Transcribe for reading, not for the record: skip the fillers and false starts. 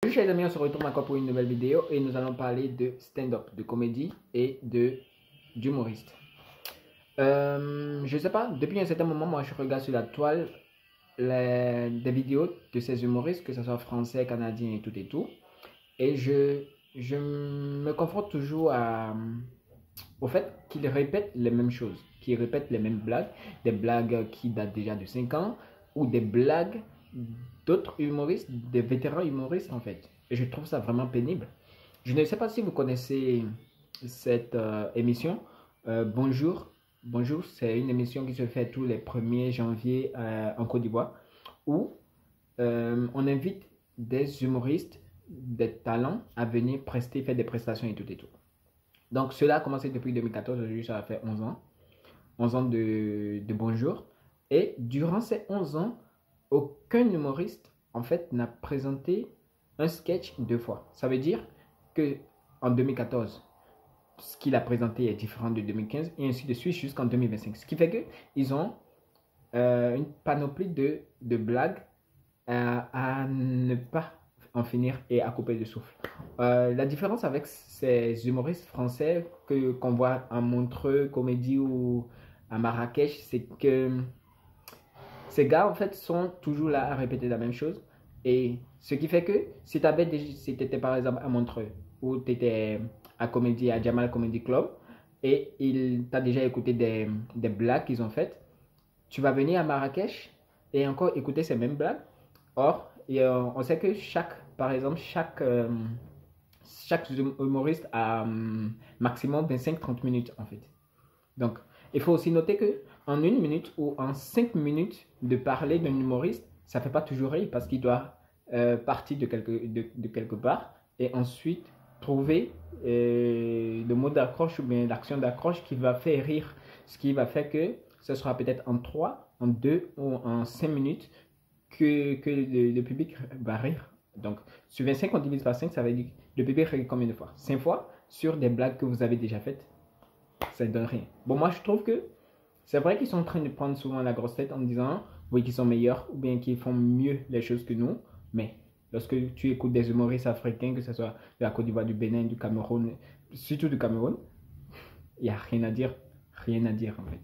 Salut chers amis, on se retrouve encore pour une nouvelle vidéo et nous allons parler de stand-up, de comédie et d'humoriste. Je sais pas, depuis un certain moment, moi je regarde sur la toile des vidéos de ces humoristes, que ce soit français, canadien et tout. Et je me confronte toujours au fait qu'ils répètent les mêmes choses, qu'ils répètent les mêmes blagues, des blagues qui datent déjà de 5 ans ou des blagues d'autres humoristes, des vétérans humoristes en fait. Et je trouve ça vraiment pénible. Je ne sais pas si vous connaissez cette émission. Bonjour. Bonjour, c'est une émission qui se fait tous les 1er janvier en Côte d'Ivoire où on invite des humoristes, des talents à venir prester, faire des prestations et tout. Donc cela a commencé depuis 2014, aujourd'hui ça a fait 11 ans. 11 ans de Bonjour. Et durant ces 11 ans, aucun humoriste en fait n'a présenté un sketch 2 fois. Ça veut dire que en 2014, ce qu'il a présenté est différent de 2015 et ainsi de suite jusqu'en 2025. Ce qui fait que ils ont une panoplie de blagues à ne pas en finir et à couper le souffle. La différence avec ces humoristes français qu'on voit à Montreux, Comédie ou à Marrakech, c'est que ces gars en fait sont toujours là à répéter la même chose. Et ce qui fait que si tu étais par exemple à Montreux ou tu étais à Comédie, à Jamal Comedy Club et il t'a déjà écouté des blagues qu'ils ont faites, tu vas venir à Marrakech et encore écouter ces mêmes blagues. Or, on sait que par exemple, chaque humoriste a maximum 25-30 minutes en fait. Donc, il faut aussi noter que en 1 minute ou en 5 minutes de parler d'un humoriste, ça ne fait pas toujours rire parce qu'il doit partir de quelque part et ensuite trouver le mot d'accroche ou bien l'action d'accroche qui va faire rire. Ce qui va faire que ce sera peut-être en 3, en 2 ou en 5 minutes que le public va rire. Donc, sur 25, on divise par 5, ça veut dire le public rit combien de fois? 5 fois sur des blagues que vous avez déjà faites. Ça ne donne rien. Bon, moi, je trouve que c'est vrai qu'ils sont en train de prendre souvent la grosse tête en disant, oui, qu'ils sont meilleurs ou bien qu'ils font mieux les choses que nous. Mais lorsque tu écoutes des humoristes africains, que ce soit de la Côte d'Ivoire, du Bénin, du Cameroun, surtout du Cameroun, il n'y a rien à dire. Rien à dire, en fait.